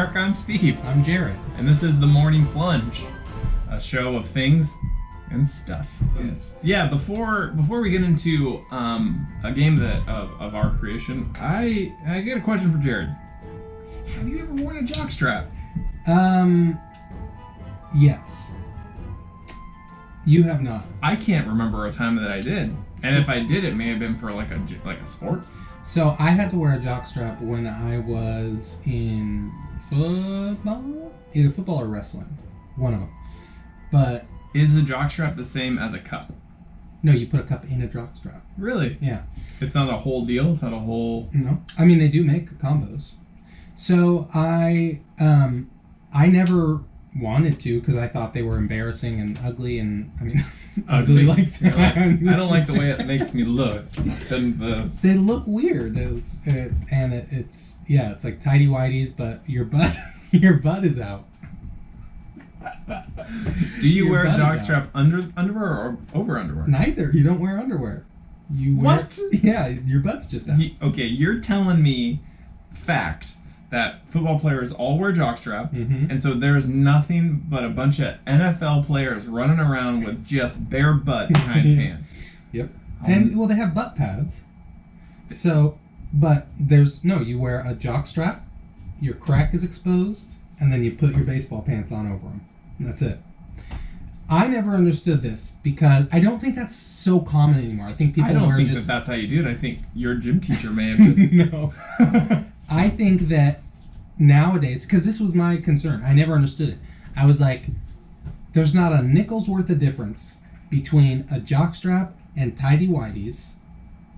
Eric, I'm Steve. I'm Jared. And this is The Morning Plunge, a show of things and stuff. Yes. Yeah, before we get into a game that of our creation, I get a question for Jared. Have you ever worn a jockstrap? Yes. You have not. I can't remember a time that I did. And if I did, it may have been for like a sport. So I had to wear a jockstrap when I was in football? Either football or wrestling. One of them. But... Is a jockstrap the same as a cup? No, you put a cup in a jockstrap. Really? Yeah. It's not a whole deal? It's not a whole... No. I mean, they do make combos. So I never wanted to because I thought they were embarrassing and ugly and, I mean... ugly like I don't like the way it makes me look. They look weird, it's like tidy whities, but your butt is out. Do you wear a jockstrap under underwear or over underwear? Neither. You don't wear underwear. What? Yeah, your butt's just out. Okay, you're telling me fact that football players all wear jockstraps, and so there's nothing but a bunch of NFL players running around with just bare butt behind pants. Yep. And, well, they have butt pads. So, but you wear a jockstrap, your crack is exposed, and then you put your baseball pants on over them. And that's it. I never understood this because I don't think that's so common anymore. I think people that's how you do it. I think your gym teacher may have just... No. I think that nowadays, because this was my concern, I never understood it. I was like, there's not a nickel's worth of difference between a jockstrap and tidy-whities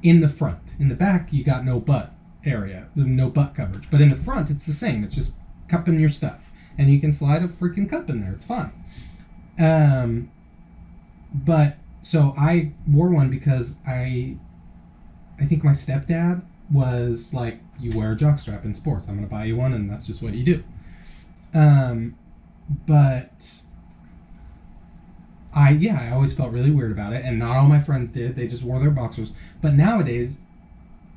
in the front. In the back, you got no butt area, no butt coverage. But in the front, it's the same. It's just cupping your stuff. And you can slide a freaking cup in there. It's fine. But, so I wore one because I think my stepdad was like, you wear a jockstrap in sports. I'm going to buy you one, and that's just what you do. But I always felt really weird about it, and not all my friends did. They just wore their boxers. But nowadays,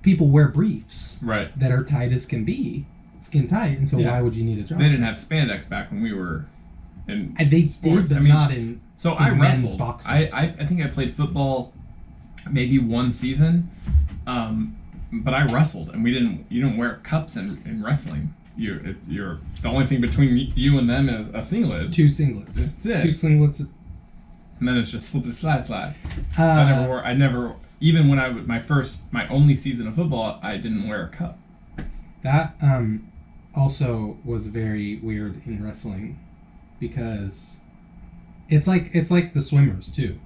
people wear briefs that are tight as can be, skin tight, and so why would you need a jockstrap? They didn't have spandex back when we were in they sports. Did, but not in So in I men's wrestled. Boxers. I think I played football maybe one season. But I wrestled, and you didn't wear cups in wrestling. You're the only thing between you and them is a singlet. Two singlets. That's it. Two singlets. And then it's just slip and slide. I never even when my only season of football, I didn't wear a cup. That also was very weird in wrestling because it's like the swimmers too.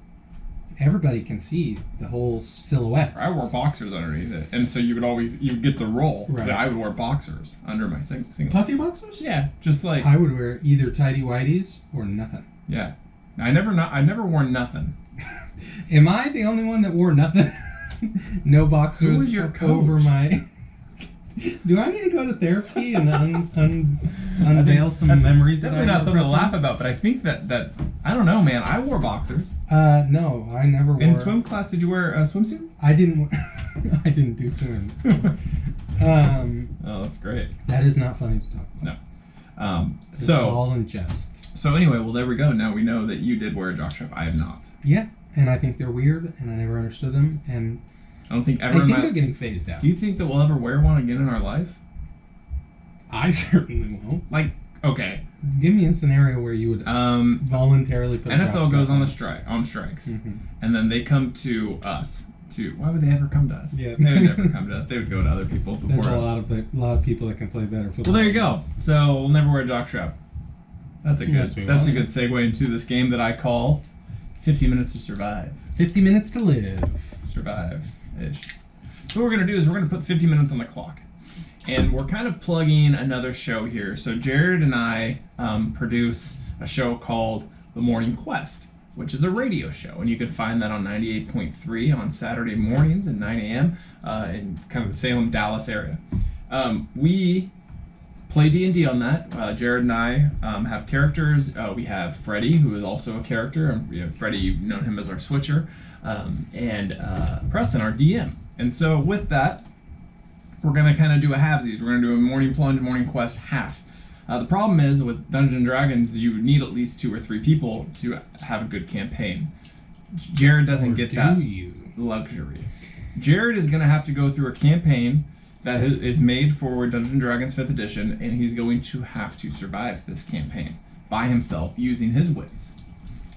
Everybody can see the whole silhouette. I wore boxers underneath it, and so you would get the roll. Right. I would wear boxers under my singlet. Puffy boxers? Yeah, just like I would wear either tidy whities or nothing. Yeah, I never wore nothing. Am I the only one that wore nothing? No boxers. Who was your coach? Over my. Do I need to go to therapy and unveil some memories? Definitely not something to laugh about, but I think that I don't know, man. I wore boxers. No, I never wore. In swim class, did you wear a swimsuit? I didn't. I didn't do swim. Oh, that's great. That is not funny to talk about. No. It's all in jest. So anyway, well there we go. Now we know that you did wear a jockstrap. I have not. Yeah, and I think they're weird, and I never understood them, and. I don't think I think they're getting phased out. Do you think that we'll ever wear one again in our life? I certainly won't. Like, okay. Give me a scenario where you would voluntarily put NFL goes on strikes, and then they come to us. Why would they ever come to us? Yeah. They would never come to us. They would go to other people before us. There's a lot of people that can play better football. Well, there you go. So we'll never wear a jockstrap. That's a good segue into this game that I call 50 Minutes to Survive. 50 minutes to live. Survive-ish. So what we're going to do is we're going to put 50 minutes on the clock. And we're kind of plugging another show here. So Jared and I produce a show called The Morning Quest, which is a radio show. And you can find that on 98.3 on Saturday mornings at 9 a.m. In kind of the Salem, Dallas area. We play D&D on that. Jared and I have characters. We have Freddie, who is also a character. And we have Freddie, you've known him as our switcher. And Preston, our DM. And so with that, we're going to kind of do a halvesies. We're going to do a Morning Plunge, Morning Quest half. The problem is with Dungeons and Dragons, you need at least 2 or 3 people to have a good campaign. Jared doesn't get that luxury. Jared is going to have to go through a campaign that is made for Dungeons and Dragons 5th edition, and he's going to have to survive this campaign by himself using his wits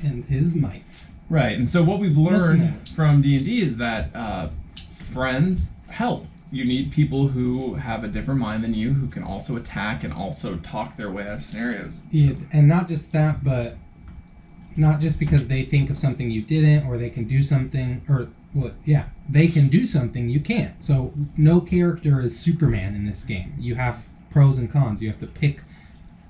and his might. Right, and so what we've learned from D&D is that friends help. You need people who have a different mind than you, who can also attack and also talk their way out of scenarios. Yeah, and not just that, but not just because they think of something you didn't, or they can do something, or, well, yeah, they can do something you can't. So no character is Superman in this game. You have pros and cons. You have to pick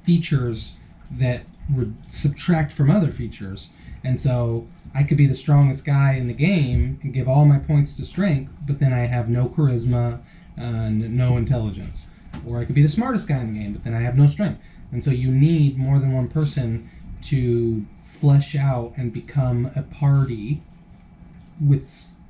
features that would subtract from other features. And so I could be the strongest guy in the game and give all my points to strength, but then I have no charisma and no intelligence. Or I could be the smartest guy in the game, but then I have no strength. And so you need more than one person to flesh out and become a party with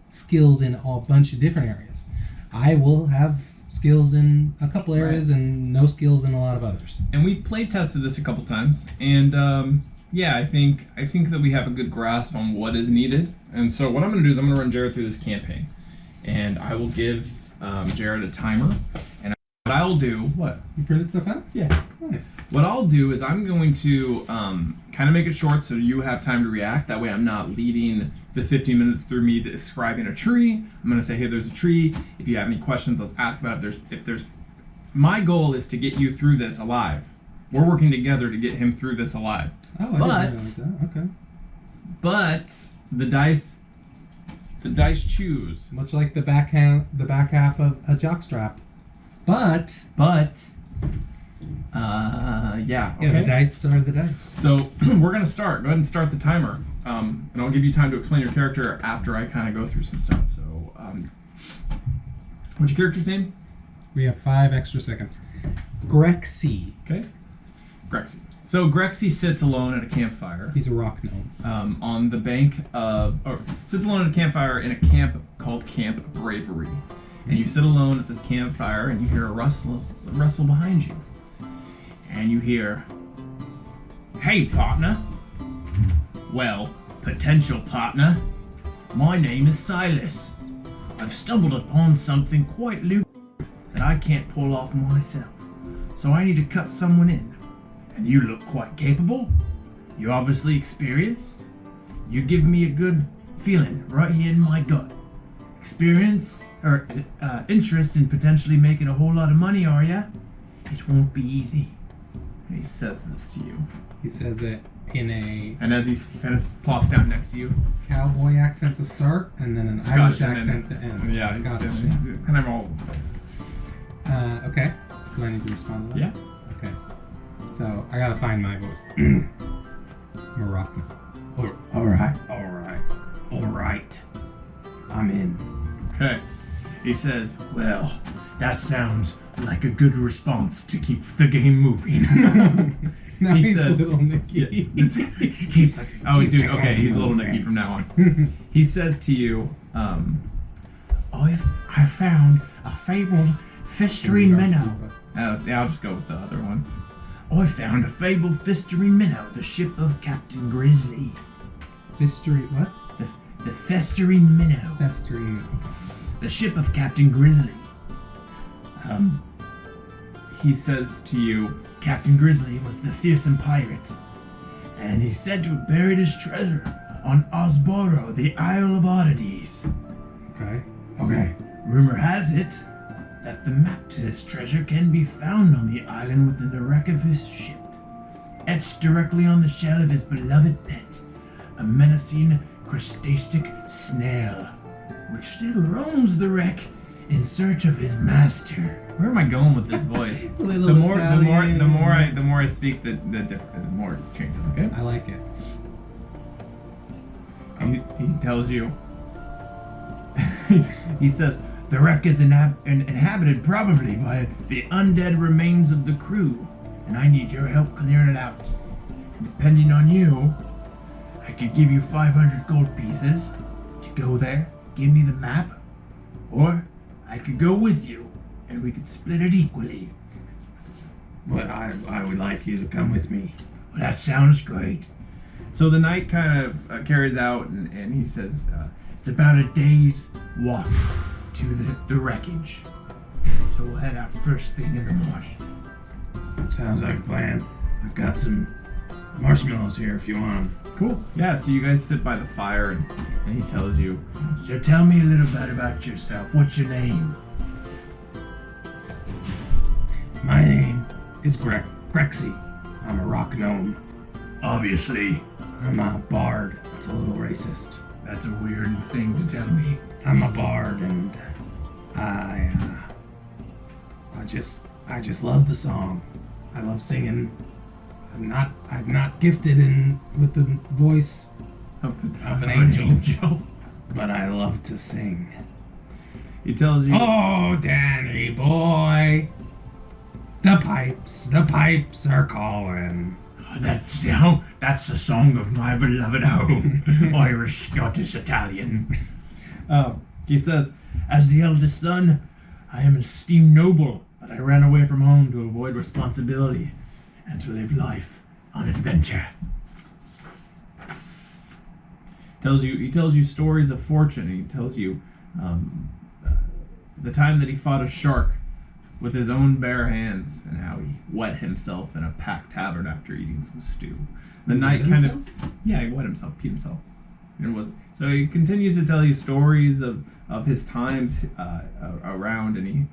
skills in a bunch of different areas. I will have skills in a couple areas and no skills in a lot of others. And we've play tested this a couple times, and yeah, I think that we have a good grasp on what is needed. And so what I'm going to do is I'm going to run Jared through this campaign, and I will give Jared a timer. And what I'll do, what? You printed stuff out? Yeah. Nice. What I'll do is I'm going to kind of make it short so you have time to react. That way I'm not leading the 15 minutes through me describing a tree. I'm going to say, hey, there's a tree. If you have any questions, let's ask about it. If there's, my goal is to get you through this alive. We're working together to get him through this alive. Oh, I didn't realize that. Okay. But the dice choose. Much like the back half of a jockstrap. But yeah. Okay. Yeah, the dice are the dice. So we're gonna start. Go ahead and start the timer. And I'll give you time to explain your character after I kind of go through some stuff. So, what's your character's name? We have 5 extra seconds. Grexy. Okay. Grexy. So Grexy sits alone at a campfire. He's a rock gnome. On the bank of, or sits alone at a campfire in a camp called Camp Bravery. And you sit alone at this campfire, and you hear a rustle behind you. And you hear, "Hey, partner. Well, potential partner. My name is Silas. I've stumbled upon something quite lucrative that I can't pull off myself. So I need to cut someone in. And you look quite capable. You're obviously experienced. You give me a good feeling right here in my gut. Experience or interest in potentially making a whole lot of money, are ya? It won't be easy." And he says this to you. He says it in a... And as he kind of plops down next to you. Cowboy accent to start, and then an Scottish Irish accent to end. Yeah, Scottish. he's kind of all over the place. Okay. Do I need to respond to that? Yeah. Okay. So, I gotta find my voice. Moroccan. Alright. I'm in. Okay. He says, Well, that sounds like a good response to keep the game moving. Now He he's says- Little Nicky. keep dude, okay, he's a little Nicky from now on. He says to you, I found a fabled festering minnow. yeah, I'll just go with the other one. I found a fabled festering minnow, the ship of Captain Grizzly. Fistery, what? The festering minnow, Festering. the ship of Captain Grizzly. He says to you, Captain Grizzly was the fearsome pirate, and he's said to have buried his treasure on Osboro, the Isle of Oddities. Okay. Rumor has it that the map to his treasure can be found on the island within the wreck of his ship, etched directly on the shell of his beloved pet, a menacing crustacean snail, which still roams the wreck in search of his master. where am I going with this voice? Little the more I speak, the more it changes. Okay. I like it. And he tells you. he says, The wreck is inhabited probably by the undead remains of the crew, and I need your help clearing it out. Depending on you, I could give you 500 gold pieces to go there, give me the map, or I could go with you, and we could split it equally. but I would like you to come with me. Well, that sounds great. So the knight kind of carries out, and he says, It's about a day's walk to the wreckage. So we'll head out first thing in the morning. Sounds like a plan. I've got some marshmallows here if you want them. cool. Yeah, so you guys sit by the fire, and he tells you, So tell me a little bit about yourself. What's your name? My name is Grexy. I'm a rock gnome. Obviously, I'm a bard. That's a little racist. that's a weird thing to tell me. I'm a bard, and I just love the song. I love singing. I'm not gifted with the voice of an angel, but I love to sing. he tells you, Oh, Danny boy, the pipes are calling. That's the song of my beloved home. Irish, Scottish, Italian. he says, As the eldest son, I am esteemed noble, but I ran away from home to avoid responsibility and to live life on adventure. he tells you stories of fortune. He tells you the time that he fought a shark with his own bare hands, and how he wet himself in a packed tavern after eating some stew. The knight kind of, yeah, he wet himself, peed himself. So he continues to tell you stories of his times around, and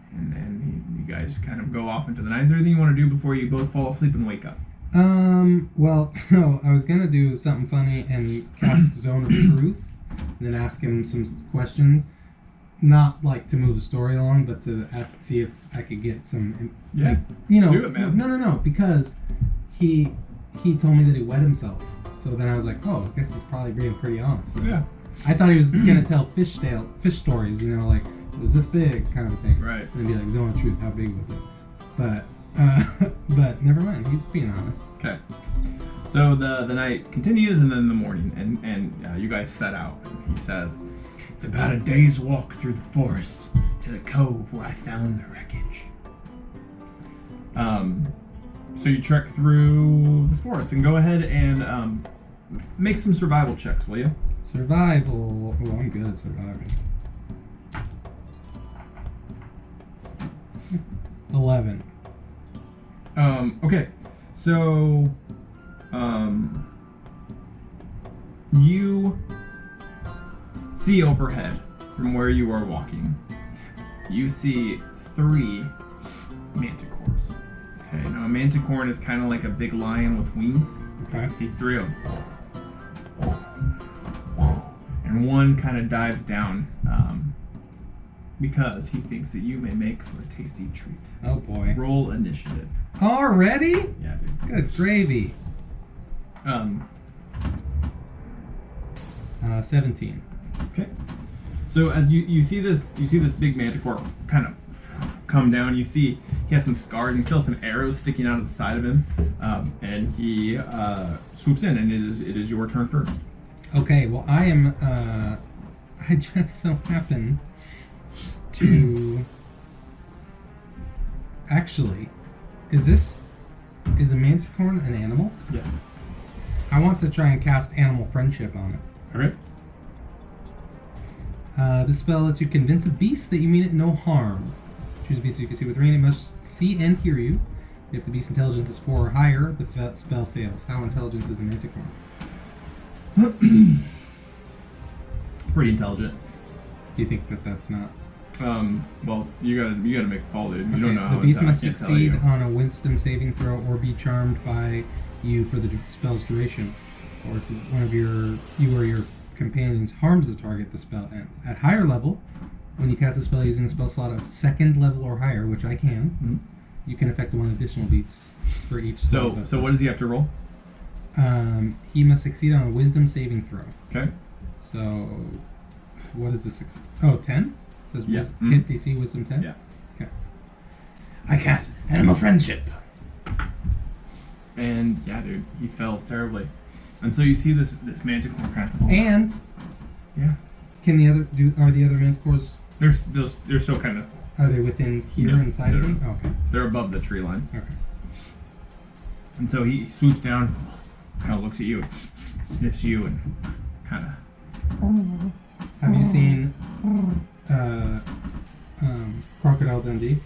you guys kind of go off into the night. Is there anything you want to do before you both fall asleep and wake up? Well, so I was gonna do something funny and cast Zone of Truth, and then ask him some questions. Not like to move the story along, but to see if I could get some. Yeah. Do it, man. No, because he told me that he wet himself. So then I was like, oh, I guess he's probably being pretty honest. Like, Yeah. I thought he was gonna tell fish stories, like it was this big kind of thing. Right. And be like, Zone of Truth, how big was it? But but never mind. He's being honest. Okay. So the night continues, and then in the morning, and you guys set out. And he says, It's about a day's walk through the forest to the cove where I found the wreckage. So you trek through this forest, and go ahead and make some survival checks, will you? Survival. Oh, I'm good at surviving. 11. Okay. So, you see overhead from where you are walking. You see 3 manticores. Okay, now a manticore is kind of like a big lion with wings. Okay. You see 3 of them. And one kind of dives down because he thinks that you may make for a tasty treat. Oh boy. Roll initiative. Already? Yeah, dude. Good gravy. 17. Okay. So as you see this big manticore kind of come down. You see he has some scars. He still has some arrows sticking out of the side of him, and he swoops in. And it is your turn first. Okay. Well, I am. I just so happen to. Actually, is a manticore an animal? Yes. I want to try and cast animal friendship on it. Okay. This spell lets you convince a beast that you mean it no harm. Choose a beast you can see with rain. It must see and hear you. If the beast's intelligence is 4 or higher, the spell fails. How intelligent is the manticore? Pretty intelligent. Do you think that that's not? Well, you gotta make a call, dude. You Okay, don't know how the beast must I can't tell succeed you. on a wisdom saving throw or be charmed by you for the spell's duration. Or if one of you or your companions harms the target, the spell ends. At higher level, when you cast a spell using a spell slot of 2nd level or higher, which I can, you can affect 1 additional beats for each spell. So what does he have to roll? He must succeed on a wisdom saving throw. Okay. So, what is the 10? It says Yeah. hit DC wisdom 10? Yeah. Okay. I cast Animal Friendship. And yeah, dude, he fails terribly. And so you see this manticore kind of. And Yeah. can are the other manticores, They're still kind of. are they within here No, inside of no, me? no. Okay. They're above the tree line. Okay. And so he swoops down, kind of looks at you, sniffs you, and kind of. Have you seen Crocodile Dundee?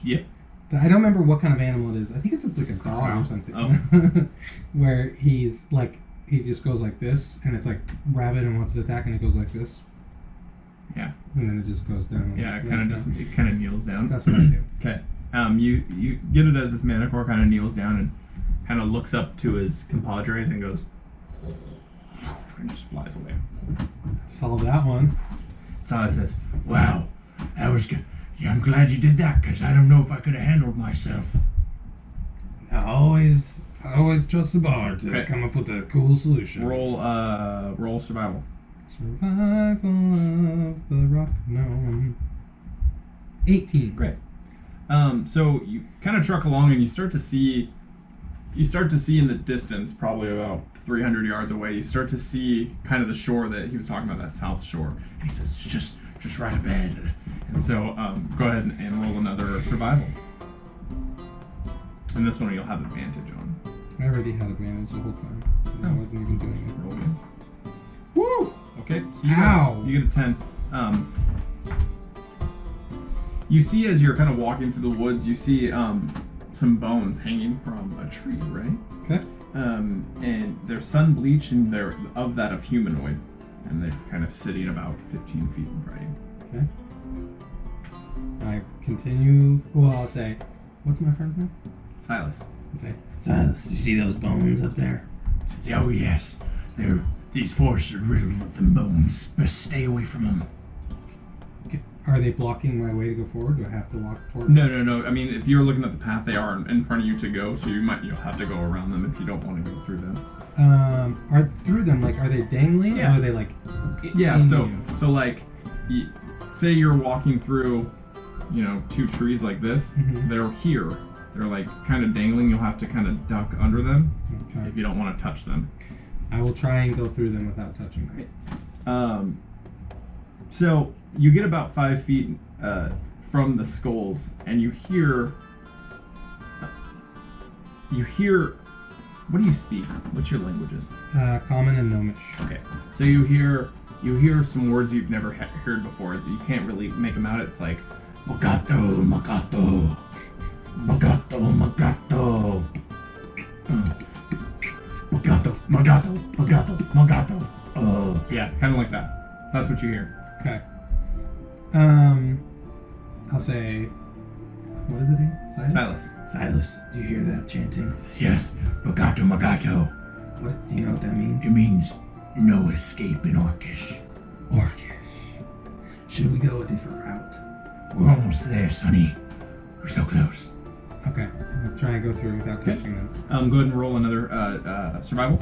Yep. I don't remember what kind of animal it is. I think it's like a dog or something. Oh. Where he's like, he just goes like this, and it's like rabid and wants to attack, and it goes like this. Yeah. And then it just goes down. Yeah, it kind of just kneels down. That's what I do. Okay. You get it as this Manicore kind of kneels down and kind of looks up to his compadres and goes, and just flies away. Solve that one. Silas says, Wow, that was good. Yeah, I'm glad you did that, because I don't know if I could have handled myself. I always trust the bard to Okay. come up with a cool solution. roll survival. Survival of the rock gnome. 18. Great. So you kind of truck along and you start to see in the distance, probably about 300 yards away, you start to see kind of the shore that he was talking about, that south shore. And he says, just right ahead. And so go ahead and roll another survival. And this one you'll have advantage on. I already had advantage the whole time. And I wasn't even doing it. Roll again. Woo! Okay, so you Ow! You get a 10. You see as you're kind of walking through the woods, you see some bones hanging from a tree, right? Okay. And they're sun bleached and they're of that of humanoid, and they're kind of sitting about 15 feet in front of you. Okay. I continue. Well, I'll say, what's my friend's name? Silas. I'll say, Silas, you see those bones up there? He says, oh yes, these forests are riddled with them bones. Best stay away from them. are they blocking my way to go forward? Do I have to walk toward? No. I mean, if you're looking at the path, they are in front of you to go, so you'll have to go around them if you don't want to go through them. Are through them, like, are they dangling? Yeah. Or are they like? Yeah. in So you? like, say you're walking through, two trees like this. Mhm. They're here. They're like kind of dangling. You'll have to kind of duck under them Okay. if you don't want to touch them. I will try and go through them without touching them. So you get about 5 feet from the skulls, and you hear. What do you speak? What's your languages? Common and Gnomish. Okay, so you hear some words you've never heard before. You can't really make them out. It's like Magato, Magato. Magato, Magato. Magato, Magato, Magato, Magato. Oh. yeah, kind of like that. That's what you hear. Okay. I'll say, what is it here? Silas. Silas, do you hear that chanting? He says, yes, Magato, Magato. What do you know what that means? It means no escape in Orcish. Orcish. Should we go a different route? We're almost there, Sonny. We're so close. Okay. I'll try and go through without Okay. touching them. Go ahead and roll another survival.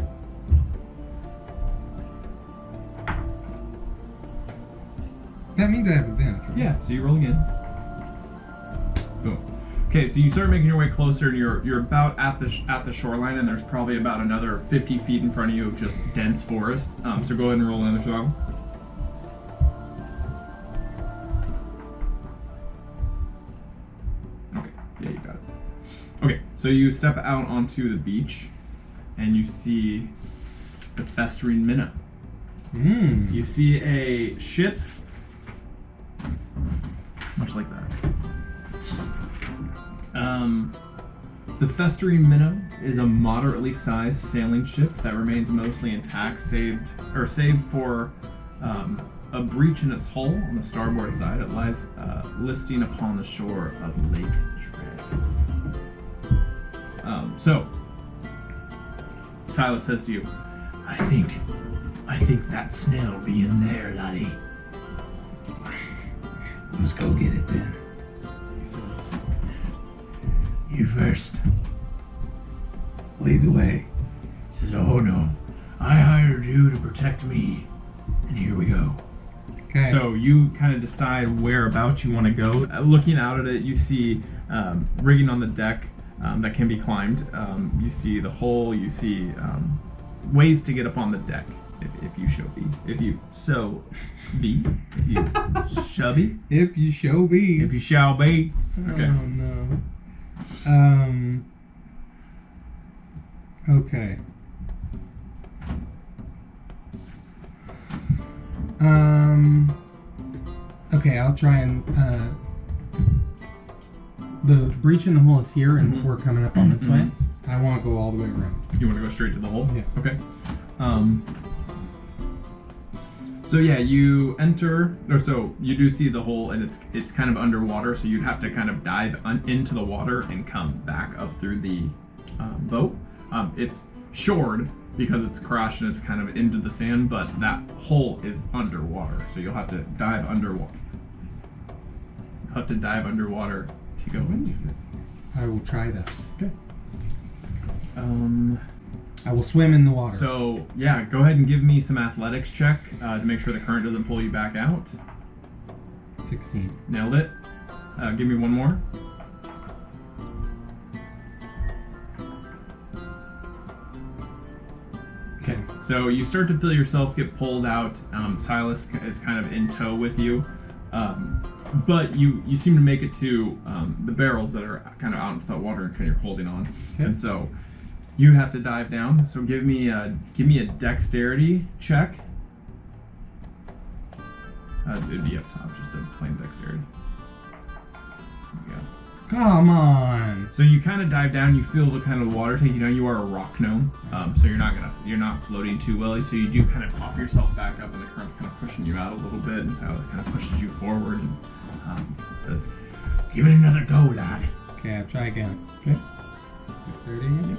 That means I have advantage, right? Yeah, so you roll again. Boom. Okay, so you start making your way closer, and you're about at the shoreline, and there's probably about another 50 feet in front of you of just dense forest. So go ahead and roll another survival. Okay, yeah, you got it. Okay, so you step out onto the beach, and you see the festering minnow. You see a ship, much like that. The Festering Minnow is a moderately sized sailing ship that remains mostly intact, save for a breach in its hull on the starboard side. It lies listing upon the shore of Lake Tread. So, Silas says to you, I think that snail be in there, laddie. Let's go get it then. he says, You first. Lead the way. He says, oh no. I hired you to protect me. And here we go. Okay. So you kind of decide whereabouts you want to go. Looking out at it, you see rigging on the deck that can be climbed. You see the hull. You see ways to get up on the deck if you shall be. If you so be. If you shall be. If you show me. If you shall be. Okay. Oh no. Okay. Okay, I'll try and the breach in the hole is here, and we're coming up on this way. I want to go all the way around. You want to go straight to the hole? Yeah. Okay. So yeah, you enter, or so you do see the hole, and it's kind of underwater, so you'd have to kind of dive into the water and come back up through the boat. It's shored because it's crashed and it's kind of into the sand, but that hole is underwater, so you'll have to dive underwater. To go into it. I will try that. Okay. I will swim in the water. So yeah, go ahead and give me some athletics check to make sure the current doesn't pull you back out. 16. Nailed it. Give me one more. Okay, so you start to feel yourself get pulled out. Silas is kind of in tow with you, but you seem to make it to the barrels that are kind of out into the water and kind of holding on. Okay. And so you have to dive down. So give me a dexterity check. It'd be up top, just a plain dexterity. There we go. Come on. So you kind of dive down. You feel the kind of water take you down. You are a rock gnome, so you're not floating too well. So you do kind of pop yourself back up, and the current's kind of pushing you out a little bit. And Silas kind of pushes you forward and says, Give it another go, lad. Okay, I'll try again. "Okay." Dexterity again?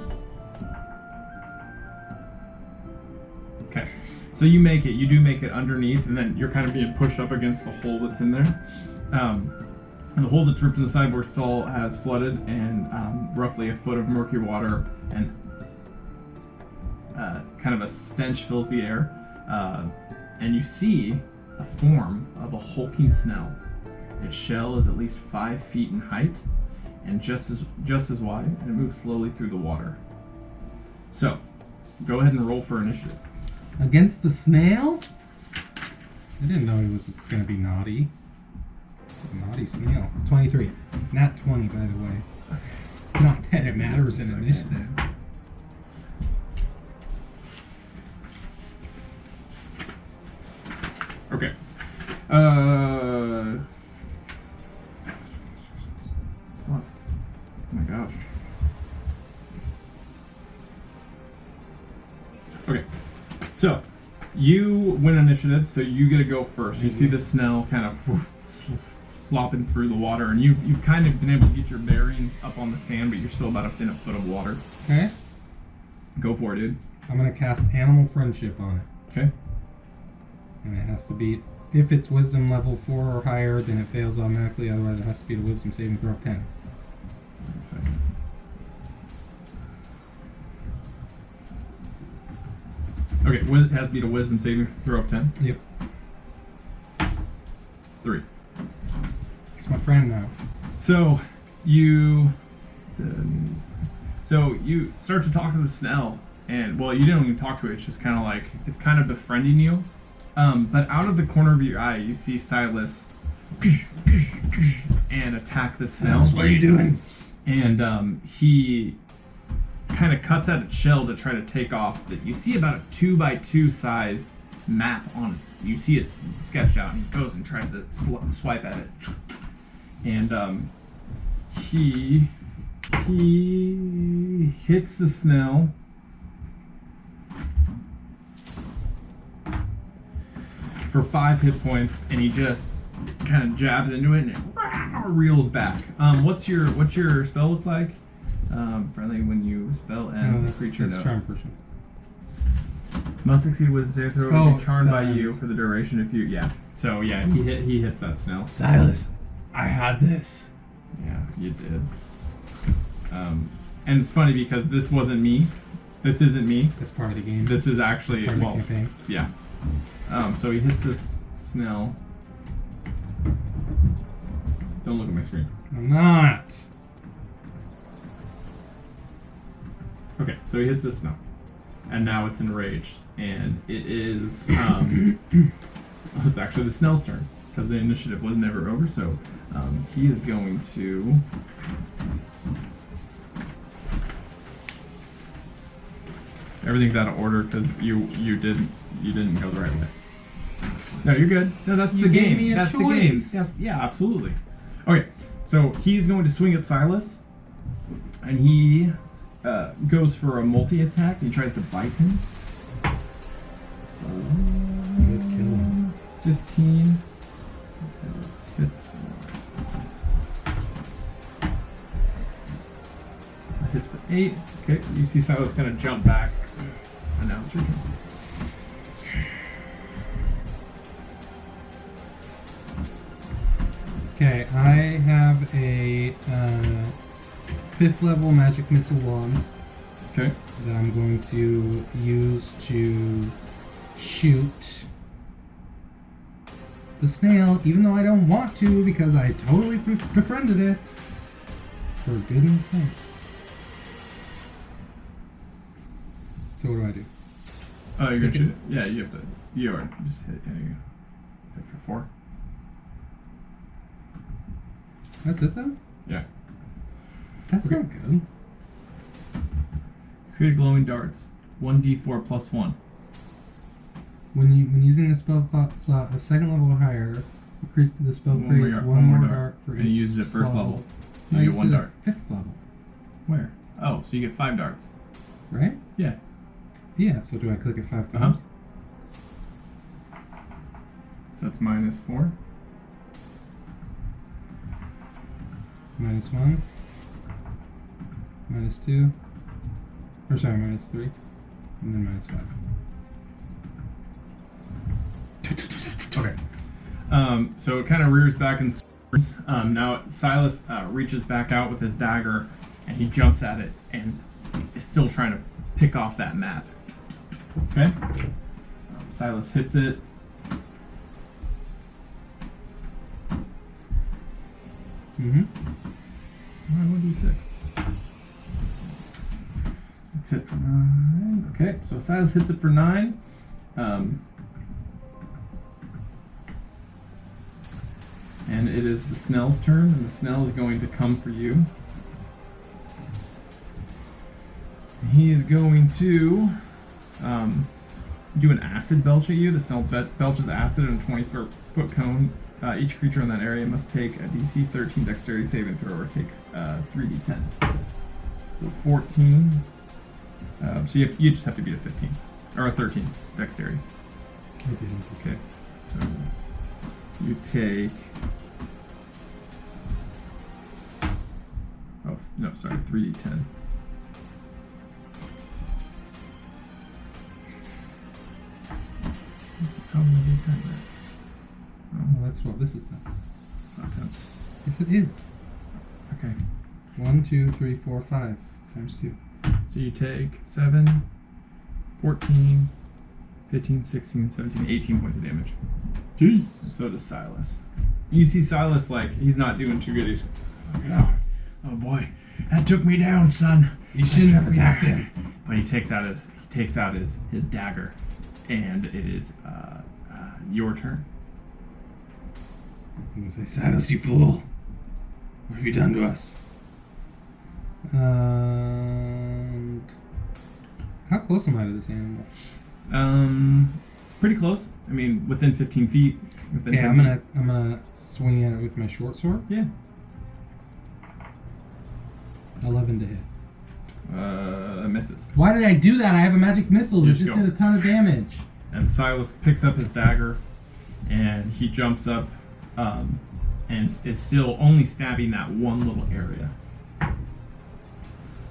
Okay. So you make it. You do make it underneath, and then you're kind of being pushed up against the hole that's in there. And the hole that's ripped in the sideboard still has flooded, and roughly a foot of murky water, and kind of a stench fills the air. And you see a form of a hulking snail. Its shell is at least 5 feet in height, and just as wide, and it moves slowly through the water. So, go ahead and roll for initiative. Against the snail? I didn't know he was going to be naughty. It's a naughty snail. 23. Not 20, by the way. Not that it matters in initiative. Okay. What? Oh my gosh. Okay. So, you win initiative, so you get to go first. You see the snail kind of flopping through the water, and you've kind of been able to get your bearings up on the sand, but you're still about in a foot of water. Okay. Go for it, dude. I'm going to cast Animal Friendship on it. Okay. And it has to be, if it's Wisdom level 4 or higher, then it fails automatically. Otherwise, it has to be the Wisdom saving throw of 10. One second. Okay, it has to be the wisdom saving throw of 10. Yep. 3. He's my friend now. So you start to talk to the snail, and well, you didn't even talk to it. It's just kind of like it's kind of befriending you. But out of the corner of your eye, you see Silas and attack the snail. What are you doing? And he kind of cuts at its shell to try to take off. That you see about a 2x2 sized map on it. You see it's sketched out, and he goes and tries to swipe at it. And he hits the snail for 5 hit points, and he just kind of jabs into it, and it reels back. What's your spell look like? Friendly when you spell ends, the creature that's no. charm person. Must succeed with a throw. Oh, Be charmed by spell you ends. for the duration if you So yeah, he hits that snail. Silas, I had this. Yeah, you did. And it's funny because this wasn't me. This isn't me. That's part of the game. This is actually part of the campaign. yeah. So he hits this snail. Don't look at my screen. I'm not. Okay, so he hits this snail, and now it's enraged, and it is it's actually the snail's turn because the initiative was never over. So he is going to Everything's out of order because you didn't go the right way. No, you're good. No, that's You the gave game. me a That's the game. choice. Yes, yeah, absolutely. Okay, so he's going to swing at Silas, and he goes for a multi-attack. And he tries to bite him. So, Good kill. 15. Okay, this hits for... Hits for 8. Okay, you see Silas kind of jump back. And now it's your turn. Okay, I have a 5th level magic missile wand Okay. that I'm going to use to shoot the snail, even though I don't want to because I totally befriended it. For goodness sakes. So what do I do? Oh, you're gonna Pick shoot it? Yeah, you have to. You are just hit. Yeah, you hit for 4. That's it though? Yeah. That's Okay. not good. Create glowing darts. 1d4 plus 1. When using the spell slot of 2nd level or higher, the spell creates one more dart for And you each use it at first slot. level. So I you used get 1 it at dart. 5th level, Where? Oh, so you get 5 darts. right? Yeah. Yeah, so do I click it 5 Uh-huh. times? So that's -4. -1, -2, or sorry, -3, and then -5. Okay. So it kind of rears back and now Silas reaches back out with his dagger, and he jumps at it and is still trying to pick off that map. Okay. Silas hits it. Mm-hmm. What did he say? That's hit for 9. Okay, so Silas hits it for 9. And it is the Snell's turn, and the Snell is going to come for you. He is going to do an acid belch at you. The Snell belches acid in a 20-foot cone. Each creature in that area must take a DC 13 dexterity saving throw or take 3d10s. So 14. So you just have to beat a 15. Or a 13 dexterity. I didn't. Okay. So you take... Oh, no, sorry, 3d10. How many d10 there? Oh, that's what this is 10. It's not 10. Yes, it is. Okay. 1, 2, 3, 4, 5 times 2. So you take 7, 14, 15, 16, 17, 18 points of damage. Gee. So does Silas. You see Silas, like, he's not doing too good. He's, Oh boy, that took me down, son. You shouldn't have attacked him. but he takes out his dagger, and it is your turn. I'm gonna say, Silas, you fool. What have you done to us? And how close am I to this animal? Pretty close. I mean, within 15 feet. Within Okay, 10 I'm gonna swing at it with my short sword. Yeah. 11 to hit. Misses. Why did I do that? I have a magic missile that Just just go. did a ton of damage. And Silas picks up his dagger, and he jumps up, and is still only stabbing that one little area.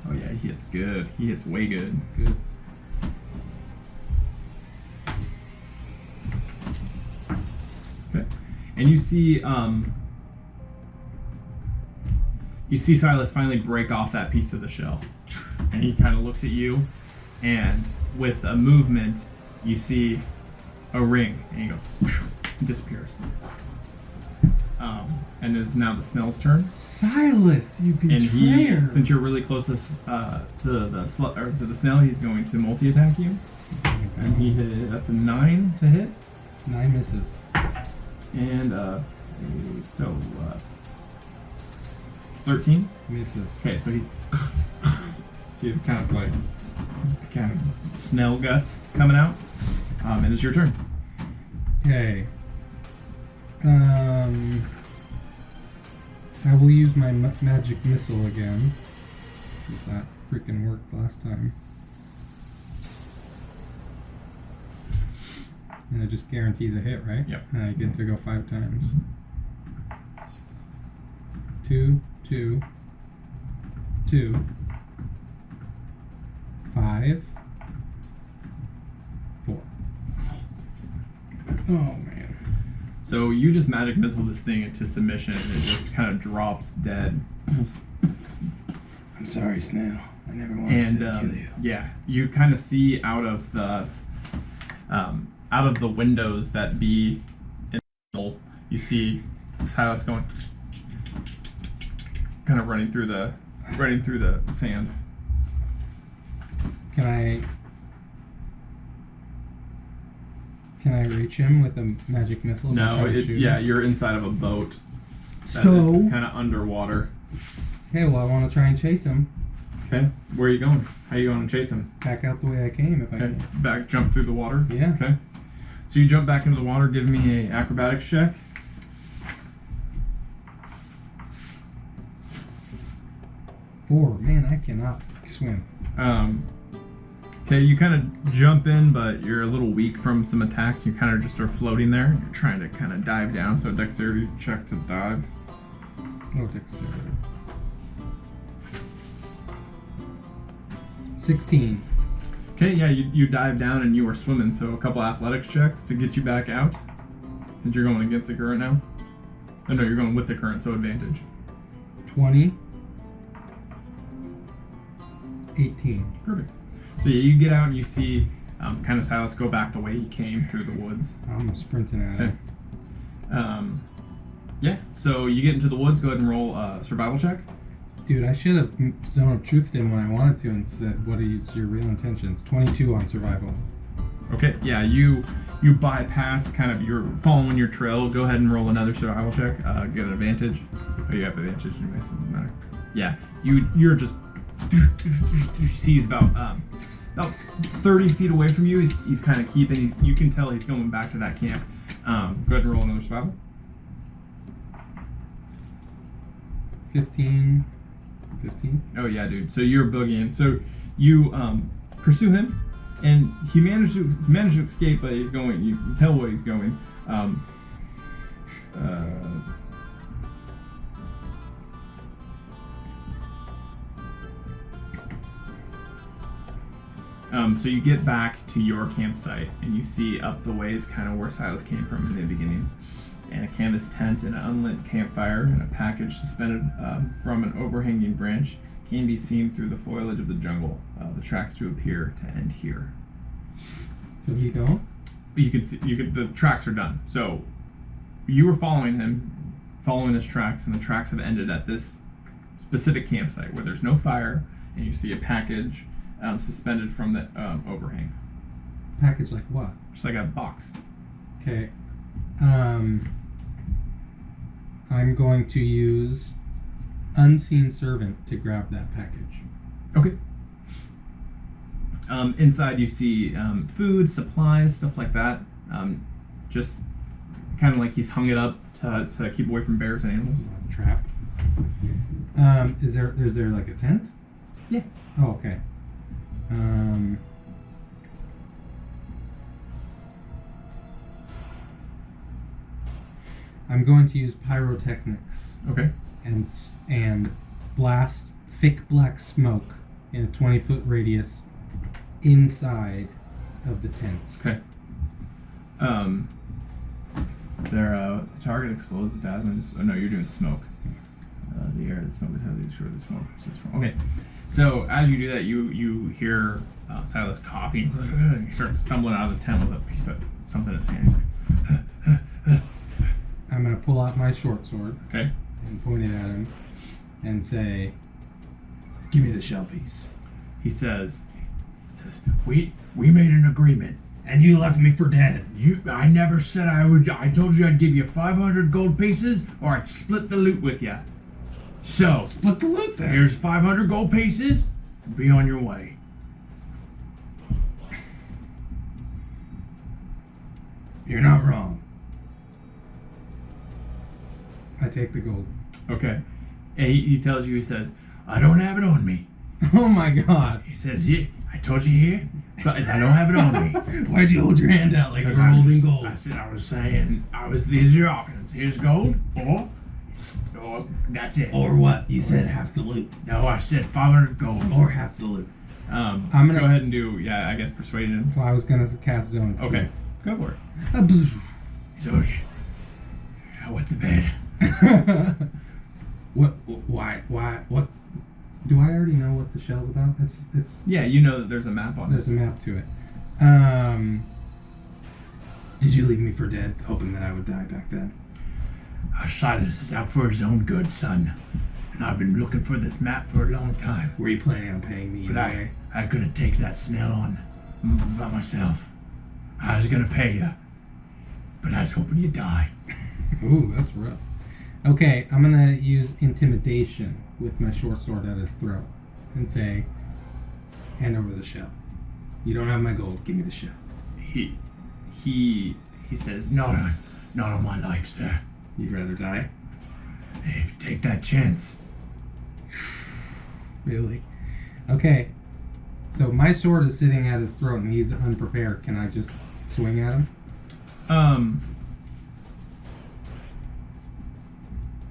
Oh yeah, he hits good. He hits way good. Good. Okay. And you see Silas finally break off that piece of the shell. And he kind of looks at you, and with a movement, you see a ring, and he goes, disappears. And it is now the Snell's turn. Silas, you And he, betrayer! since you're really close to the Snell, he's going to multi-attack you. And he hit, that's a 9 to hit. 9 misses. And 13. Misses. Okay, so he, see, it's kind of like kind of snail guts coming out. And it's your turn. Okay. I will use my magic missile again. If that freaking worked last time. And it just guarantees a hit, right? Yep. And I get to go 5 times. 2, 2, 2, 5, 4. Oh man. So you just magic missile this thing into submission, and it just kind of drops dead. I'm sorry, Snail. I never wanted to kill you. Yeah, you kind of see out of the windows that be in the middle, you see Silas going, kind of running through the sand. Can I reach him with a magic missile? No, you're inside of a boat. So kind of underwater. Okay, well I want to try and chase him. Okay, where are you going? How are you going to chase him? Back out the way I came if I Okay, can. back, jump through the water. Yeah. Okay, so you jump back into the water. Give me a acrobatics check. 4. Man, I cannot swim. Okay, you kind of jump in, but you're a little weak from some attacks. You kind of just are floating there. You're trying to kind of dive down. So dexterity check to dive. Oh, dexterity. 16. Okay, yeah, you dive down and you were swimming. So a couple athletics checks to get you back out. Since you're going against the current now. Oh no, you're going with the current, so advantage. 20. 18. Perfect. So yeah, you get out and you see kind of Silas go back the way he came through the woods. I'm sprinting at Okay. him. Yeah, so you get into the woods. Go ahead and roll a survival check. Dude, I should have zone of truthed him when I wanted to and said, what is your real intentions? 22 on survival. Okay, yeah, you bypass kind of, you're following your trail. Go ahead and roll another survival check. Get an advantage. Oh, you have advantage anyway, so it doesn't matter. Yeah, you're just sees about 30 feet away from you. He's kind of keeping. You can tell he's going back to that camp. Go ahead and roll another survival. 15. Oh yeah, dude. So you're boogieing. So you pursue him, and he managed to escape, but he's going. You can tell where he's going. So you get back to your campsite, and you see up the ways kind of where Silas came from in the beginning, and a canvas tent and an unlit campfire and a package suspended from an overhanging branch can be seen through the foliage of the jungle. The tracks to appear to end here. So he don't? You could see, the tracks are done. So you were following him, following his tracks, and the tracks have ended at this specific campsite where there's no fire, and you see a package suspended from the overhang. Package like what? Just like a box. Okay. I'm going to use Unseen Servant to grab that package. Okay. Inside you see food, supplies, stuff like that. Just kind of like he's hung it up to keep away from bears and animals. Trap. Is there like a tent? Yeah. Oh, okay. I'm going to use pyrotechnics Okay. and blast thick black smoke in a 20-foot radius inside of the tent. Okay. The target explodes, dazzling. Oh no, you're doing smoke. The air, the smoke is heavily destroyed. The smoke. Okay. So as you do that, you hear Silas coughing. He starts stumbling out of the tent with a piece of something in his hand. He's like, I'm going to pull out my short sword okay. and point it at him and say, Give me the shell piece. He says, We made an agreement, and you left me for dead. I never said I would. I told you I'd give you 500 gold pieces, or I'd split the loot with you. So Split the loot then. here's 500 gold pieces. Be on your way. You're not wrong. I take the gold. Okay. And he tells you, he says, I don't have it on me. Oh my god. He says, yeah, I told you here, but I don't have it on me. Why'd you hold your hand out like you Because were holding gold? I was saying, these are your options. Here's gold, or that's it. Or what? You said half the loot. No, I said 500 gold. Or half the loot. I'm gonna- go ahead and do, I guess persuasion. Well, I was gonna cast Zone of Okay, Truth. go for it. So, I went to bed. What? Why? What? Do I already know what the shell's about? It's Yeah, you know that there's a map on it. there's a map to it. Did you leave me for dead, hoping that I would die back then? Silas is out for his own good, son. And I've been looking for this map for a long time. Were you planning on paying me But anyway? I couldn't take that snail on by myself. I was gonna pay you, but I was hoping you'd die. Ooh, that's rough. Okay, I'm gonna use intimidation with my short sword at his throat and say, Hand over the shell. You don't have my gold. Give me the shell. He says, not on my life, sir. You'd rather die? If you take that chance. really? Okay, so my sword is sitting at his throat and he's unprepared. Can I just swing at him?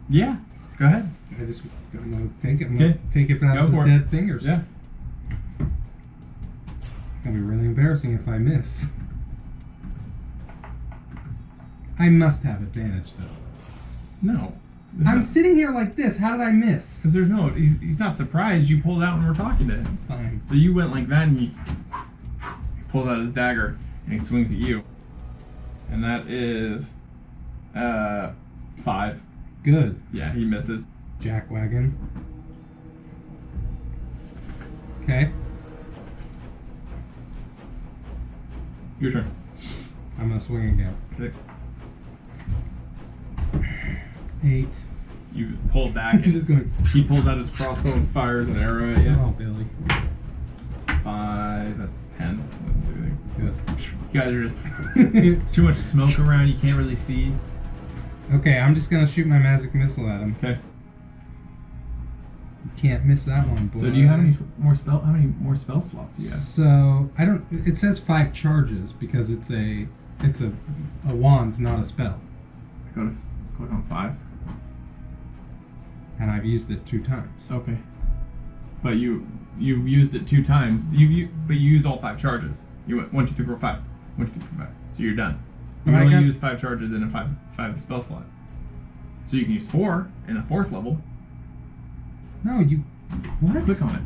Yeah, go ahead. I'm gonna take it. I'm Okay. gonna take it out Go of his for it. dead fingers. Yeah. It's gonna be really embarrassing if I miss. I must have advantage though. No. I'm sitting here like this. How did I miss? Because there's no, he's not surprised you pulled out when we're talking to him. Fine. So you went like that and he pulls out his dagger and he swings at you. And that is 5. Good. Yeah, he misses. Jackwagon. Okay. Your turn. I'm gonna swing again. Okay. 8. You pull back He's just and going. he pulls out his crossbow and fires an arrow at you. Oh, Billy. That's 5. That's 10. Good. You guys are just too much smoke around. You can't really see. Okay, I'm just gonna shoot my magic missile at him. Okay. Can't miss that one, boy. So do you have any more spell? How many more spell slots do you have? So I don't. It says 5 charges because it's a wand, not a spell, Go to click on 5. and I've used it 2 times. Okay. But you used it 2 times. But you used all 5 charges. You went 1, 2, 3, 4, 5. 1, 2, 3, 4, 5. So you're done. You But I only got- use 5 charges in a 5 spell slot. So you can use 4 in a 4th level. No, you. What? Click on it.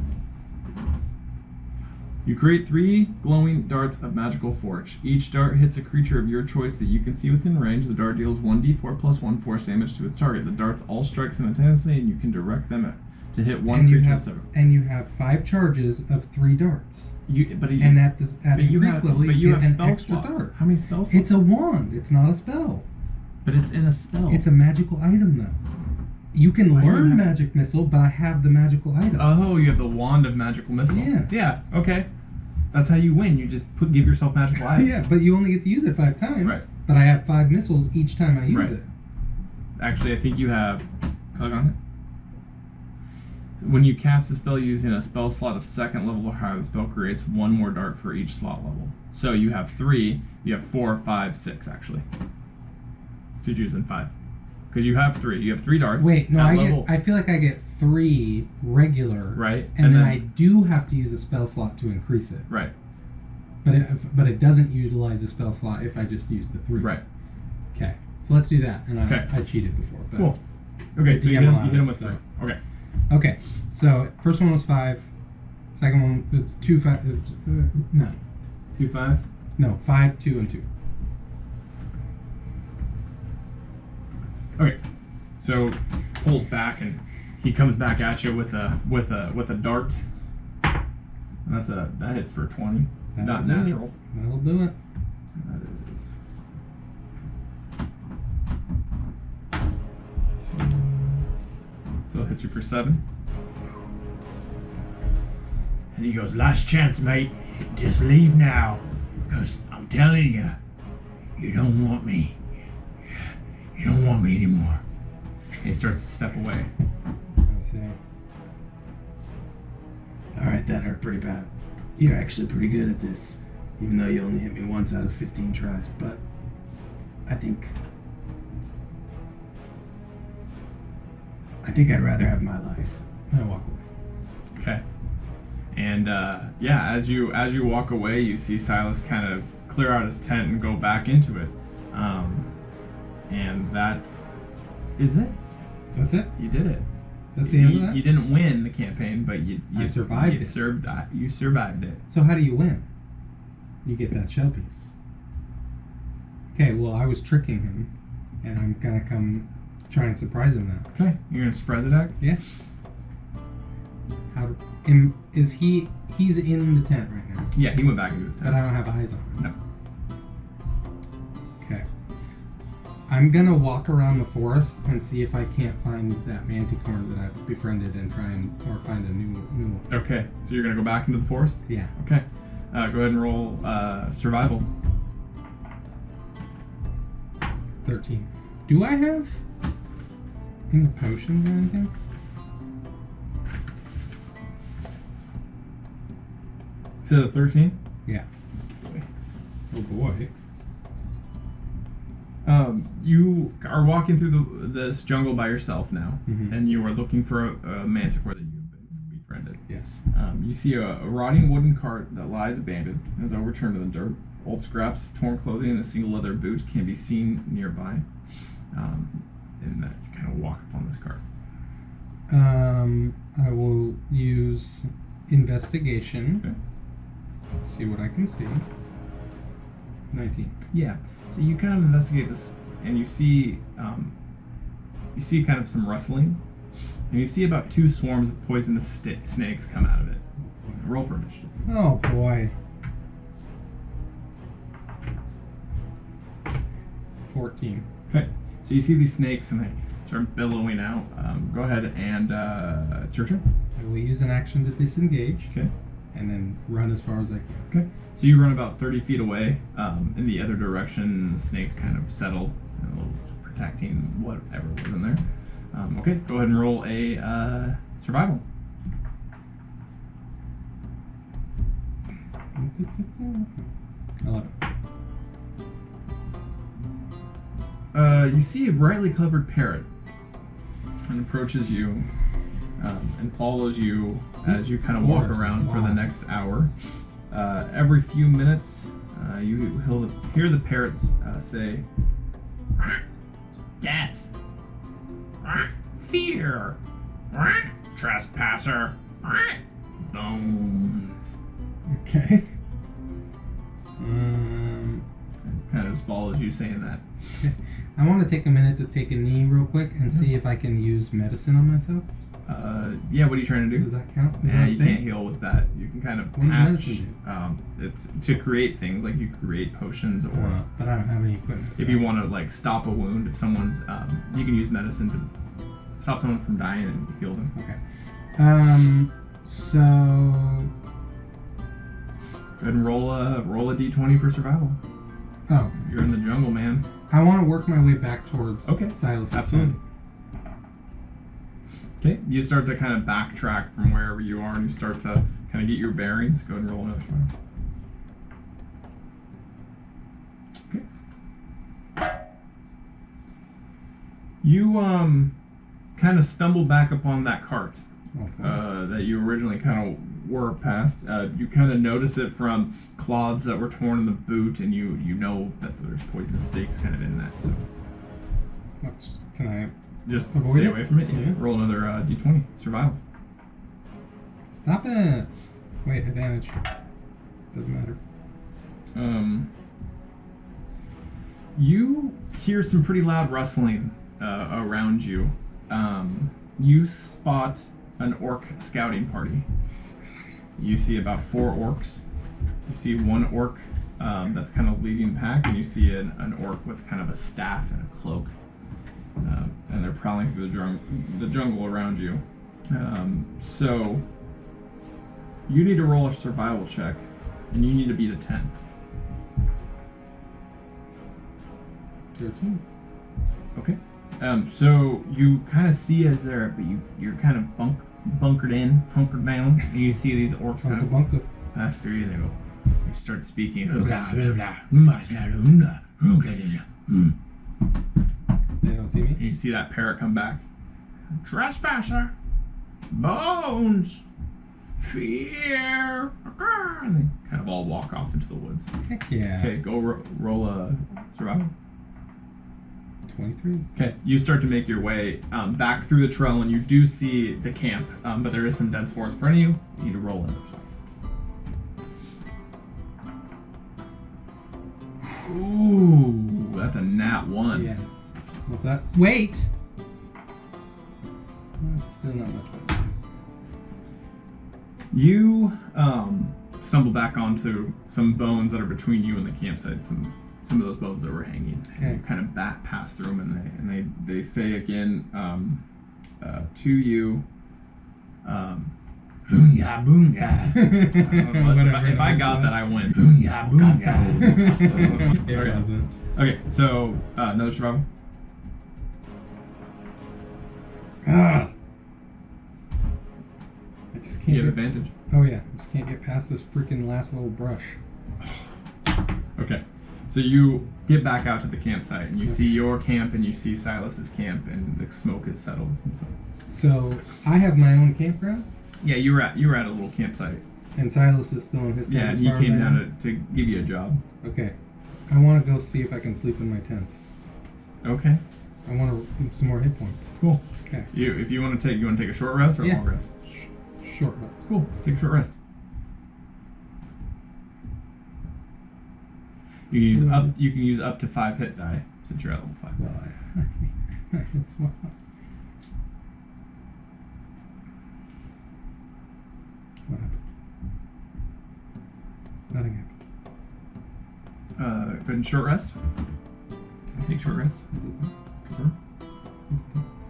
You create 3 glowing darts of magical force. Each dart hits a creature of your choice that you can see within range. The dart deals 1d4 plus 1 force damage to its target. The darts all strike simultaneously, and you can direct them to hit one and you creature. have 5 charges of 3 darts. And at increase level, but you you get have an spell extra slots. dart. How many spell slots? It's a wand. It's not a spell. But it's in a spell. It's a magical item, though. You can Why do you learn have- magic missile, but I have the magical item. Oh, you have the wand of magical missile. Yeah. Yeah. Okay. That's how you win. You just give yourself magical items. Yeah, but you only get to use it 5 times. Right. But I have 5 missiles each time I use Right. it. Actually, I think you have. Click on it. When you cast a spell using a spell slot of 2nd level or higher, the spell creates 1 more dart for each slot level. So you have 3. You have 4, 5, 6 actually. Could use in 5. Because you have 3. You have 3 darts. Wait, no, at level, I feel like I get 3 regular. Right. And then I do have to use a spell slot to increase it. Right. But it doesn't utilize a spell slot if I just use the 3. Right. Okay. So let's do that. And Okay. I cheated before. But Cool. Okay, so you DM hit him with so- 3. Okay. Okay. So first one was 5. Second one it's 2 5. No. 2 5s. No, 5, 2, and 2. Okay, so pulls back and he comes back at you with a dart. And that hits for 20. Not That'll do natural. it. That'll do it. That is. So it hits you for 7. And he goes, last chance, mate. Just leave now. Because I'm telling you, You don't want me. You don't want me anymore. And he starts to step away. I say, Alright, that hurt pretty bad. You're actually pretty good at this. Even though you only hit me once out of 15 tries, but I think I'd rather have my life. I walk away. Okay. And yeah, as you walk away, you see Silas kind of clear out his tent and go back into it. And that is it. That's it? You did it. That's the end of that? You didn't win the campaign, but you survived it. You survived it. So how do you win? You get that shell piece. Okay, well, I was tricking him, and I'm gonna come try and surprise him now. Okay. You're gonna surprise attack? Yeah. He's in the tent right now, Yeah, he went back into his but tent. I don't have eyes on him. No. Okay. I'm gonna walk around the forest and see if I can't find that manticore that I've befriended and try and or find a new one. Okay. So you're gonna go back into the forest? Yeah. Okay. Go ahead and roll survival. 13. Do I have any potions or anything? Is it a 13? Yeah. Oh boy. You are walking through this jungle by yourself now, Mhm. and you are looking for a manticore that you've been befriended. Yes. You see a rotting wooden cart that lies abandoned and is overturned in the dirt. Old scraps of torn clothing and a single leather boot can be seen nearby. And that you kind of walk upon this cart. I will use investigation. Okay. See what I can see. 19. Yeah. So you kind of investigate this, and you see kind of some rustling, and you see about 2 swarms of poisonous snakes come out of it. Roll for initiative. Oh boy. 14. Okay. So you see these snakes, and they start billowing out. Go ahead and it's your turn. I will use an action to disengage Okay. and then run as far as I can. Okay. So you run about 30 feet away in the other direction, and the snakes kind of settle, protecting whatever was in there. Okay. Go ahead and roll a survival. 11. You see a brightly colored parrot and approaches you and follows you as you kind of walk Forest, around for the wow. next hour. Every few minutes, he'll hear the parrots say, "Death, fear, trespasser, bones." Okay. Kind of just follows you saying that. I want to take a minute to take a knee real quick and see if I can use medicine on myself. Yeah, what are you trying to do? Does that count? Is Yeah, that a you thing? can't heal with that. You can kind of What does patch. medicine It's to create things like you create potions, or But I don't have any equipment. for if that. you want to like stop a wound. If someone's, you can use medicine to stop someone from dying and heal them. Okay. So Go ahead and roll a d20 for survival. oh, You're in the jungle, man. I want to work my way back towards Okay. Silas. Absolutely. Okay, you start to kind of backtrack from wherever you are, and you start to kind of get your bearings. Go ahead and roll another survival. Okay. You kind of stumble back upon that cart Okay. that you originally kind of were past. You kind of notice it from cloths that were torn in the boot, and you know that there's poisonous snakes kind of in that. So Can I just Avoid stay it? away from it. Yeah. Roll another d20 survival. stop it? Wait, advantage. Doesn't matter. You hear some pretty loud rustling around you. You spot an orc scouting party. You see about 4 orcs. You see one orc that's kind of leading the pack, and you see an orc with kind of a staff and a cloak. And they're prowling through the jungle around you. So you need to roll a survival check, and you need to beat a 10. 13. Okay. So you kind of see as they're, but you're kind of hunkered down, and you see these orcs kind Bunka of bunka. pass through you. They go. They start speaking. They don't see me? And you see that parrot come back. Trespasser, bones, fear. And they kind of all walk off into the woods. Heck yeah. Okay, go roll a survival. 23. Okay, you start to make your way back through the trail, and you do see the camp, but there is some dense forest in front of you. You need to roll in. Ooh, that's a nat 1. Yeah. What's that? Wait! That's still not much better. You stumble back onto some bones that are between you and the campsite. Some of those bones that were hanging. Okay. And you kind of pass through them, and they say again to you. Boonga boonga. If I got that, I win. Boonga boonga. It Okay. wasn't. Okay, so another survival. Ah! I just You have can't get... advantage. Oh yeah, I just can't get past this freaking last little brush. Okay, so you get back out to the campsite, and you see your camp, and you see Silas's camp, and the smoke is settled. And So, I have my own campground, yeah, you were at a little campsite. and Silas is still in his tent Yeah, as and he far as came I know. down to give you a job. Okay. I want to go see if I can sleep in my tent. Okay, I want some more hit points. cool. Okay. If you want to take a short rest or a Yeah. long rest? Short rest. Cool. Take a short rest. You can use up to 5 hit die since you're at level 5. Well, that's what. What happened? Nothing happened. Go ahead and short rest. Take short rest. Confirm.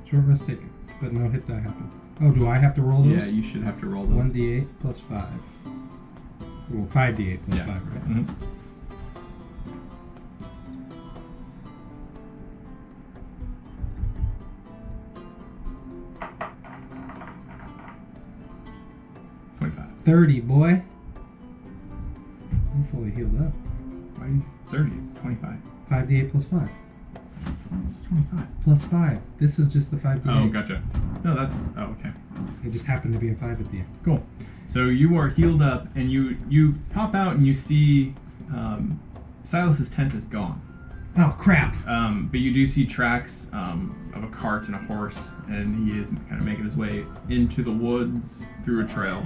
Short rest taken, but no hit die happened. Oh, do I have to roll those? Yeah, you should have to roll those. 1d8 plus 5. Well, 5d8 plus 5, right? Mhm. $25. 30, boy. I'm fully healed up. Why are you 30? It's 25. 5d8 plus 5. It's 25. Plus 5. This is just the 5d8. Oh, gotcha. No, that's... Oh, okay. It just happened to be a 5 at the end. Cool. So you are healed up, and you pop out, and you see Silas's tent is gone. Oh, crap. But you do see tracks of a cart and a horse, and he is kind of making his way into the woods through a trail.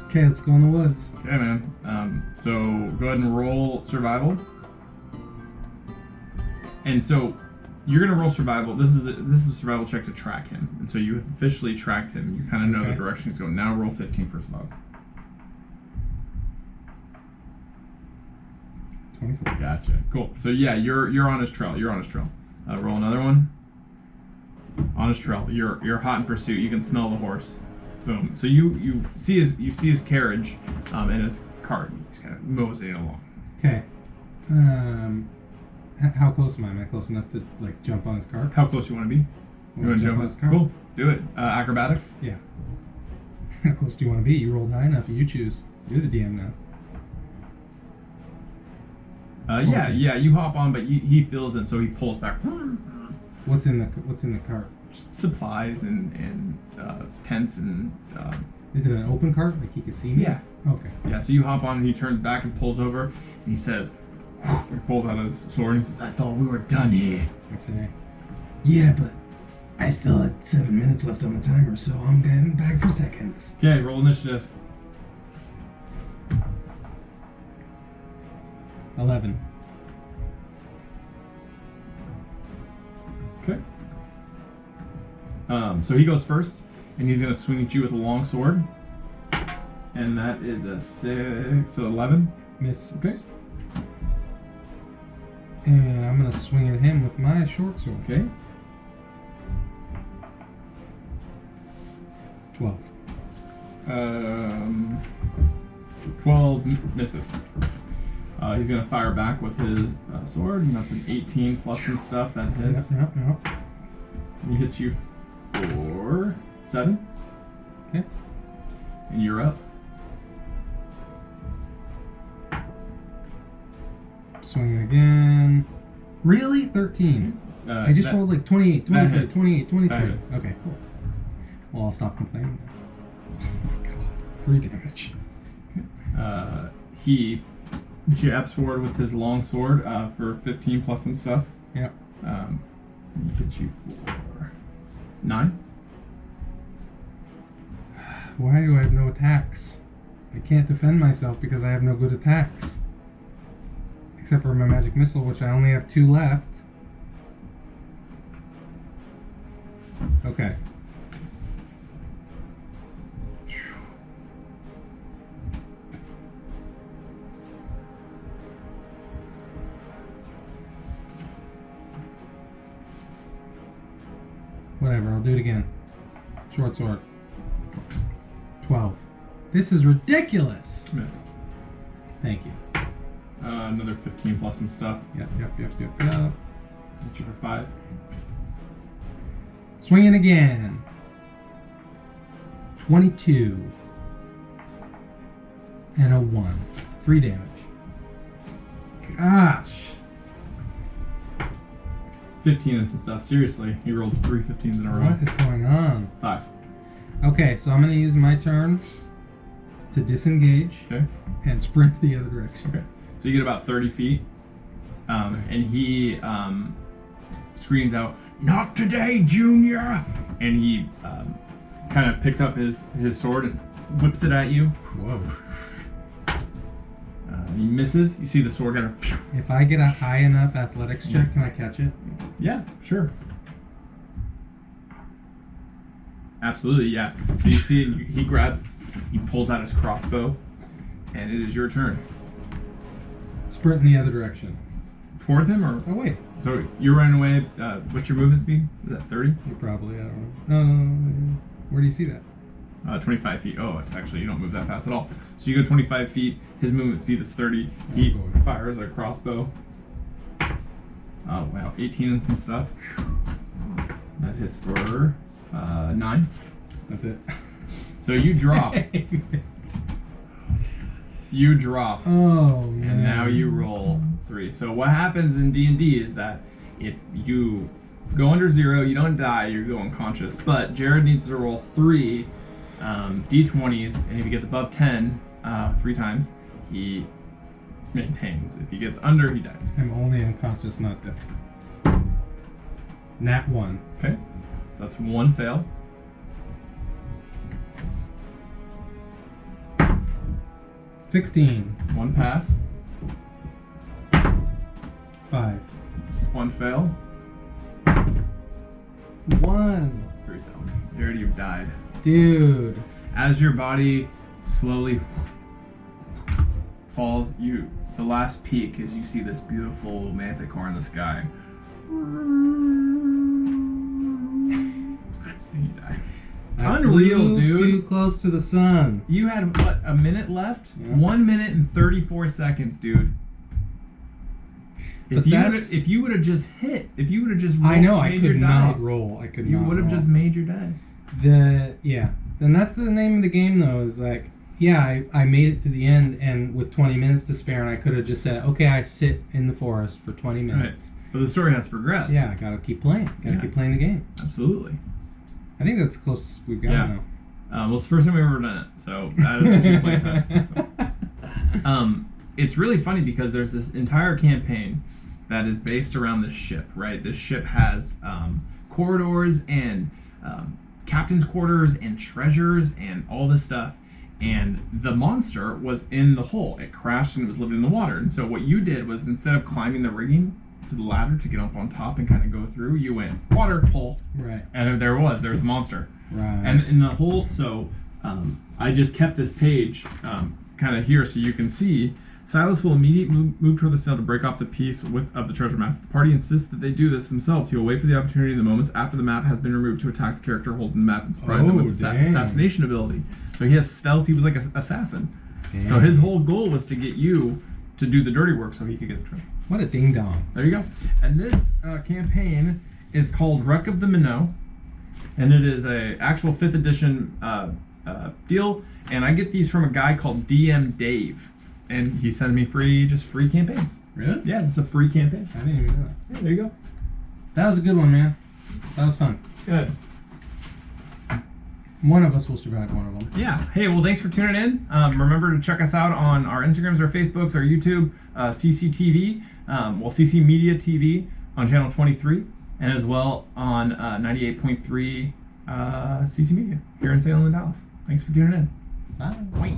Okay, let's go in the woods. Okay, man. So go ahead and roll survival. And so you're gonna roll survival. This is a survival check to track him, and so you have officially tracked him. You kind of know Okay. the direction he's going. Now roll 15 for survival. 24. Gotcha. Cool. So yeah, you're on his trail. You're on his trail. Roll another one. On his trail. You're hot in pursuit. You can smell the horse. Boom. So you see his carriage, and his cart. He's kind of moseying along. Okay. How close am I? Am I close enough to, like, jump on his cart? How close you want to be? You want to jump on on his cart? Cool. Do it. Acrobatics. Yeah. How close do you want to be? You rolled high enough. You choose. You're the DM now. Yeah. Okay. You hop on, but he feels it, so he pulls back. What's in the cart? Supplies and tents and Is it an open cart? Like he could see me? yeah. Okay. Yeah, so you hop on, and he turns back and pulls over, and he says, he pulls out his sword, and he says, I thought we were done here. I say, Yeah, but I still had 7 minutes left on the timer, so I'm getting back for seconds. okay, roll initiative. 11. Okay. So he goes first, and he's going to swing at you with a long sword, and that is a 6, so 11. Miss. Okay. And I'm gonna swing at him with my short sword. Okay. 12. 12 misses. He's gonna fire back with his sword, and that's an 18 plus some stuff that hits. Yep. He hits you for 7. Okay. And you're up. Swinging again. Really? 13. I just rolled like 28, 23, hits. 28, 23. That hits. Okay, cool. Well, I'll stop complaining. Oh my god. 3 damage. He jabs forward with his long sword for 15 plus some stuff. Yep. He hits you for 9. Why do I have no attacks? I can't defend myself because I have no good attacks. Except for my magic missile, which I only have 2 left. Okay. Whatever, I'll do it again. Short sword. 12. This is ridiculous! Miss. Thank you. Another 15 plus some stuff. Yep. Hit you for 5. Swinging again. 22. And a 1. 3 damage. Gosh. 15 and some stuff. Seriously, he rolled 3 15s in a row. What is going on? 5. Okay, so I'm going to use my turn to disengage Okay. and sprint the other direction. Okay. So you get about 30 feet, and he screams out, "Not today, Junior!" And he kind of picks up his sword and whips it at you. Whoa. He misses. You see the sword kind of... If I get a high enough athletics check, can I catch it? Yeah, sure. Absolutely, yeah. So you see he pulls out his crossbow, and it is your turn. Sprint in the other direction. Towards him, or... Oh, wait. So you're running away. What's your movement speed? Is that 30? You probably, I don't know. Where do you see that? 25 feet. Oh, actually, you don't move that fast at all. So you go 25 feet. His movement speed is 30. He fires a crossbow. Oh, wow. 18 and some stuff. That hits for 9. That's it. So you drop. You drop. Oh, man. And now you roll 3. So what happens in D&D is that if you go under 0, you don't die, you go unconscious. But Jared needs to roll 3 D20s, and if he gets above 10 3 times, he maintains. If he gets under, he dies. I'm only unconscious, not dead. Nat 1. Okay. So that's 1 fail. 16. 1 pass. 5. 1 fail. 1. 3 fail. Jared, you've died. Dude. As your body slowly falls, the last peak is you see this beautiful manticore in the sky. And you die. I Unreal, flew dude. Too close to the sun. You had, what, a minute left? Yeah. 1 minute and 34 seconds, dude. But If you would have just hit, if you would have just rolled, I know, I made could your not dice, roll. I could you not would have roll. just made your dice. Yeah. Then that's the name of the game, though, is like, yeah, I made it to the end, and with 20 minutes to spare, and I could have just said, okay, I sit in the forest for 20 minutes. But the story has to progress. Yeah, I gotta keep playing. Keep playing the game. Absolutely. I think that's the closest we've got now. Well, it's the first time we've ever done it, so that is a 2 play test. So. It's really funny because there's this entire campaign that is based around this ship, right? This ship has corridors and captain's quarters and treasures and all this stuff. And the monster was in the hull. It crashed and it was living in the water. And so what you did was, instead of climbing the rigging to the ladder to get up on top and kind of go through, you went water, pull. Right. And there was the monster. Right. And in the whole, so I just kept this page kind of here so you can see. Silas will immediately move toward the cell to break off the piece of the treasure map. If the party insists that they do this themselves, he will wait for the opportunity in the moments after the map has been removed to attack the character holding the map and surprise them with his assassination ability. So he has stealth. He was like an assassin. Dang. So his whole goal was to get you to do the dirty work so he could get the trophy. What a ding dong. There you go. And this campaign is called Wreck of the Minnow, and it is a actual 5th edition deal. And I get these from a guy called DM Dave, and he sends me free campaigns. Really? Yeah, this is a free campaign. I didn't even know that. Yeah, there you go. That was a good one, man. That was fun. Good. One of us will survive one of them. Yeah. Hey, well, thanks for tuning in. Remember to check us out on our Instagrams, our Facebooks, our YouTube, CCTV, CC Media TV on channel 23, and as well on 98.3 CC Media here in Salem and Dallas. Thanks for tuning in. Bye. Wait.